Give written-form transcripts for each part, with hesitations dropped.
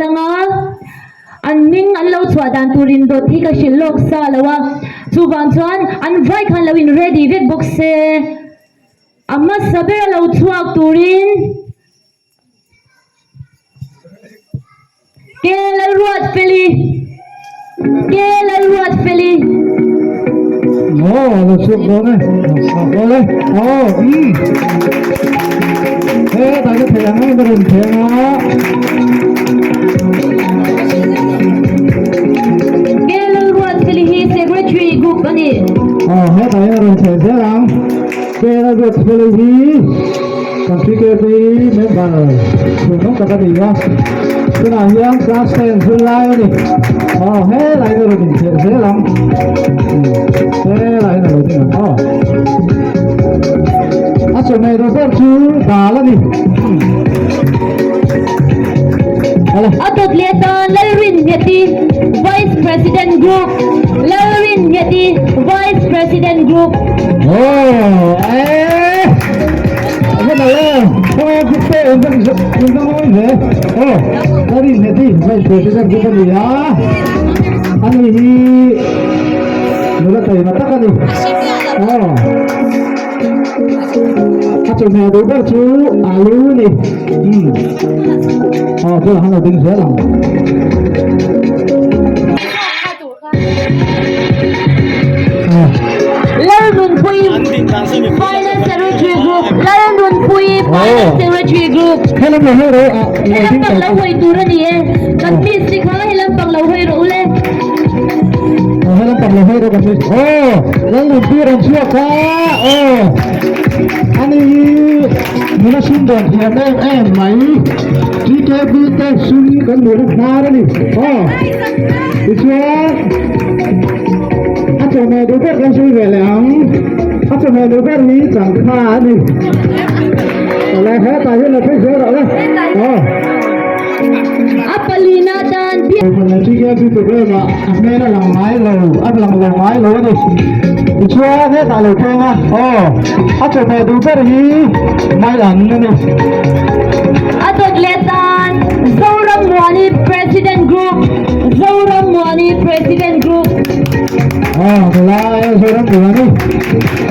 danga an ning an lo chwa dan turin do thi ka shil lok sa lawa chuwan chuan an vai khan lawin ready vek box se amma saber lo chuak turin kelal ruat feli nó xuống đó này đó đấy thế tại cái thèm ấy nó đừng thèm nó kelal ruat feli hi secretary group ani hết tại nó đừng thèm thế lắm kelal ruat feli hi Configure member nó cả cái gì đó cái nào yang class ten full line đi hết lại nó đừng thèm thế lắm thế lại nó đừng thèm chỗ này nó rất chú đá lắm đi atot leton Lalrin Yeti Vice President Group Lalrin Yeti Vice President Group cái này không em cứ tệ em không nói gì Lalrin Yeti Vice President Group gì á anh ấy nó là thầy mà tắc anh đi chỗ này đối với chú Alu này cái là hắn đinh dễ lòng Lalun Pui Finance Secretary Group Lalun Pui Finance Secretary Group hello rồi hilang pang laway tura ni kan misik ha hilang pang laway ro ule hello pang laway ro kan Lalun Pui ran siapa ani muna sundan ya mai jika kita sun kan muna nara ni isya acho me do kan sui velang acho me do ni chang kha ni la ha ta ye la phai so rồi apalina dan mana jika kita berma amena lang mai lo ab lang mai lo ni Chua thế tại lời khen á chỗ này đủ rất là mai lần nữa nè atot letan Zauram Wani President Group Zauram Wani President Group là Zauram Wani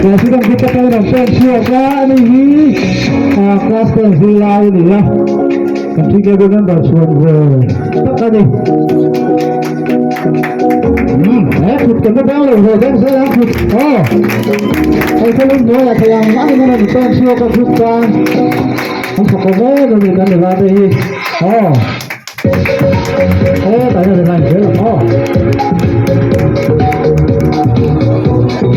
President kita kalau nak share kan ini kelas pensilai ni ya ketika dengan bersuara tak ada phụt cái nó béo rồi rồi sẽ làm phụt thầy không muốn nói là thầy làm mãi nó là một con siêu con phụt ra không phải có vé rồi người ta để ra đây tại sao lại thế là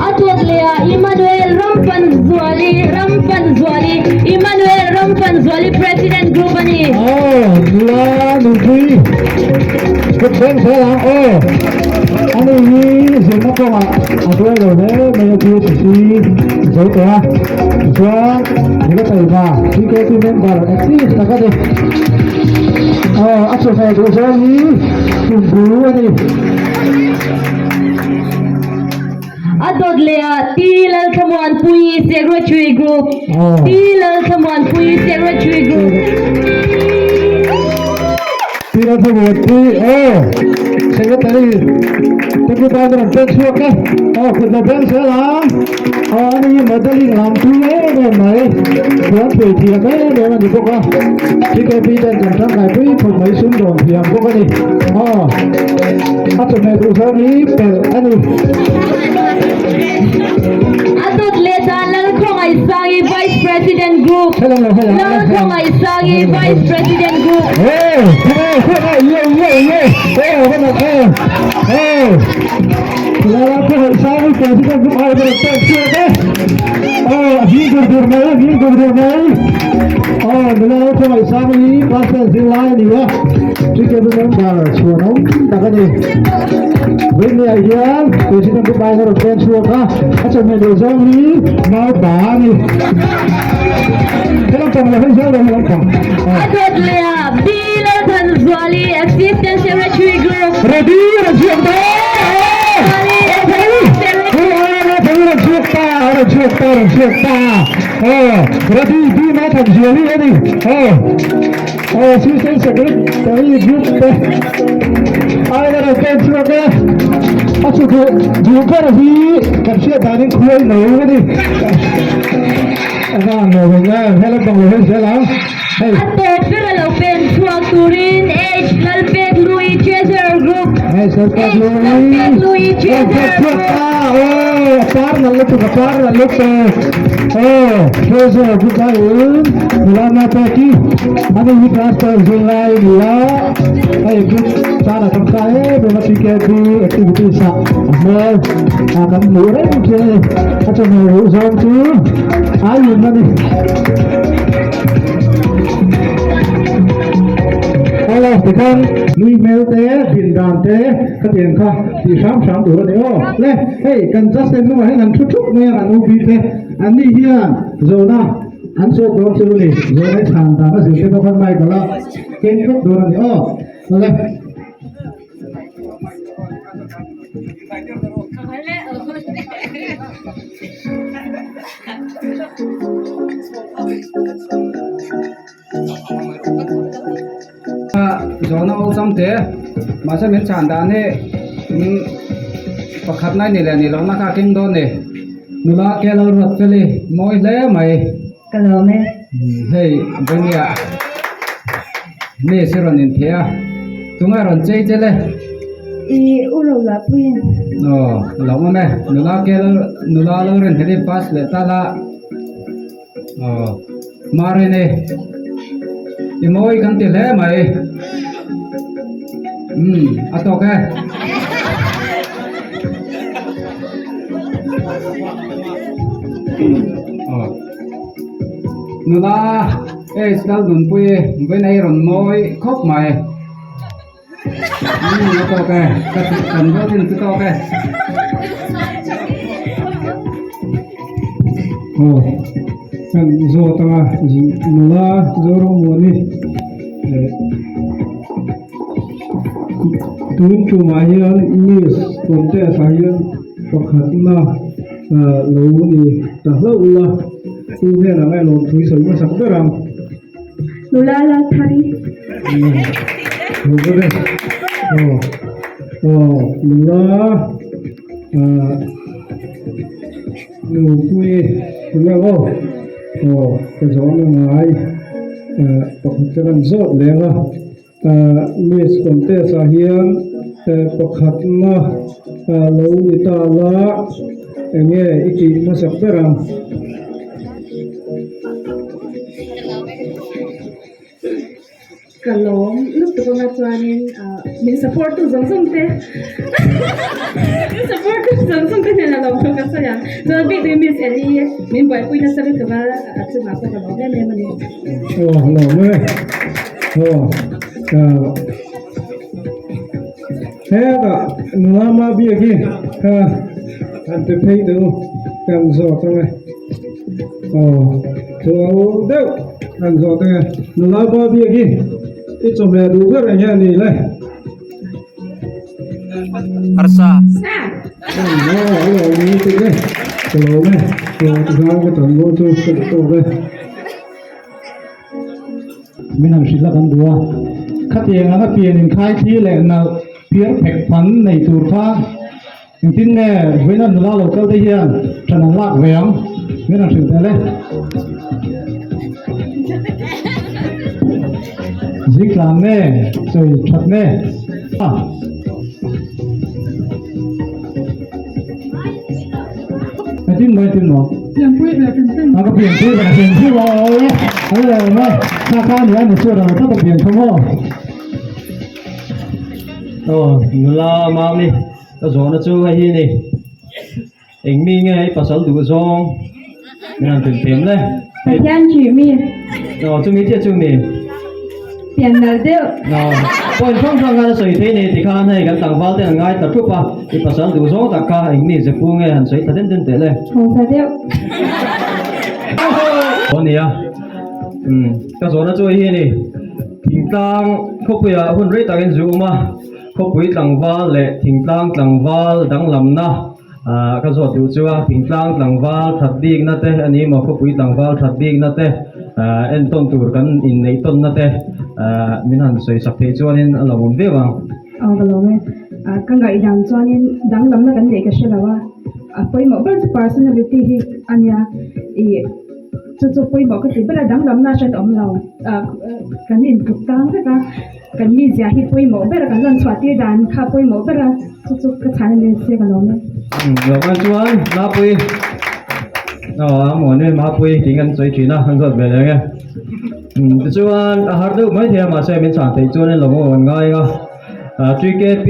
atot lea Emmanuel Rampan Zuali President Group ani là đúng gì cái bên sẽ là anh ấy dùng nó không ạ tôi rồi đấy bây giờ tôi chỉ giấy tờ cho những cái tài mà khi cái tin nhắn vào là active là cái gì áp dụng này tôi sẽ đi cùng bố đi atot lea Tilal Khamwan Pui Secretary Group Tilal Khamwan Pui Secretary Group Tilal Khamwan Pui Secretary Tapi pada orang pensio ke? Kita pensio lah. Ini modal yang tu mai. Buat pergi ke? Dengan itu kah? Jika kita jangan lagi pemain sumber yang bukan ni. Atau mereka ni ani. Atot letan Lalkong Aisangi Vice President Group. Lalkong Aisangi Vice President Group. Kalau aku sama kita buat ada pensio ke? Hidup bermain. Kalau aku sama ni pasal zilai ni ya. Jika benar suara tak ada. Ini aja, kita tu bayar ada pensio kah? Macam mana ni mau bani. Kalau kamu lagi saya dah macam. Atot lea Bilal Tanzwali Assistant Secretary Group. Ready, Berarti di mana terjadi ini? Assistant Secretary Group ai là tên chưa cái chú cái là gì cần chia tài đến khuya nấu cái đi ngồi mình nghe hay là bằng người sẽ lắm hey Atot pero lo pen chuak turin H lalpet Louis Treasure Group hey Lalpet Louis Treasure Group par na lupa Treasure Group ayun mula na pati ano yung transfer July dia ay group sana kaya bermaksud di aktiviti sa mall akan murah je atau mau zone tu ayun na ni Hello, tekan lui mail te bin dan te katien kha ti sam tu ni o le hey kan just nu hai nan thuk ne an ubi te an ni hian zona an so do chu ni zona chan ta ka se ko kan mai ka la ken thuk do ni o le zona o samte masa min chanda ne pakhat nai ni le ni lo na ka king do ne nula ke lo rat chali moi le mai Kalome hei benia ne seron in thea tunga ron chei chele I ulo la puin no lo ma me nula lo ren hedi pas le tala mare ne i moi kan ti le mai atok ke nula stal dun pui bên này ron moi khóc mai atok ke kan go tin to ke kan zo tanga mula zoro moni tun chu ma hian English konte sahian pakhat na lo ni ta hlo la tu he na ngai lom thui soi ma sak beram Lula la thari lula nu pui lula cái gió nó ngay pakhat kan zot lenga Miss konte sahian pakhat na lo ni ta la enge iki ma sak beram Kalom lúc tụi con chuanin mình support tu zong te support tu zong te nên là lòng không có sao ya rồi bị tụi Miss Ellie mình bảo quy nó sẽ được vào chúng ta có lòng cái này mà đi lo me he ga nama bi agi an te pei do kan zo ta me to do kan zo ta nama bi agi i chom le du ga nya ni le arsa lo ni te le lo me lo ga ga tan go to to le minang sila kan dua khatiang anga pianin khai thi le na pier phek phan nei tur kha tin ne hoina nula local te hian thanang lak veang minang sil te le ziklam ne soi that ne tin mai tin no làm quy là từng từng nó có biển thứ là biển thứ rồi ấy là nó xa xa nữa một số rồi các biển không ho nula mam ni ta zo na chu hi ni eng mi nge pasal du zong nan tin tem le thời gian chỉ mi chu mi chu mi tiền nào đều point phong phong ga soi the ni ti khan hai kan tang wal te ngai ta thu pa ti pasal du zong ta ka eng ni je pu nge han soi ta den den te le không sao đều ni ya ta zo na chu hi ni thing tang khopuya hun rei ta gen zu ma khopui tlangwal le thingtlang tlangwal danglam na ka zo tu chuwa thingtlang tlangwal thatbik na te ani ma khopui tlangwal thatbik na te en ton tur kan in nei ton na te min han soi sak thei chuanin a lo om ve wang ga lo me ka ngai dang chuanin dang lam na kan le ka shelawa poimo ber personality hi ania chu poimo ka ti bela dang lam na shat om lo kan in tuk tang ka kan mi zia hi poimo ber kan lan chwati dan kha poimo ber chu ka chan le se ka lo me lo kan chuan na pui mo ne ma pui ting kan soi thina han zot ve le nge chuan a har deuh mai thia ma se min chan thei chuan lo mo ngai ga 3kp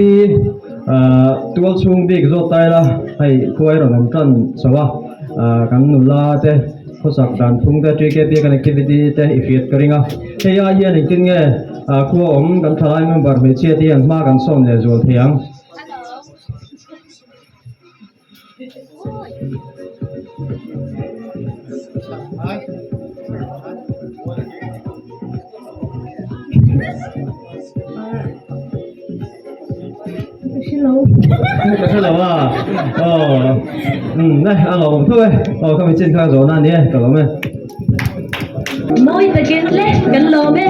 tual chung big zo tai la hai koi ro nam tan sawa kan nu la te khosak dan thung te 3kp connectivity te ifiat karinga he ya hian in tin nge khu om kan thalai member me che ti an ma kan som le zol thiang cái là này ăn lẩu thôi không phải trên khang rồi nan đi cảm ơn em Noi takin le kan lo me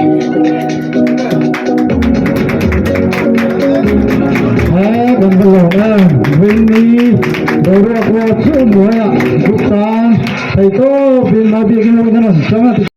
kan lo na win ni do ro ko chu mo ya ku ta thai to bin ma bi kin kan changa ti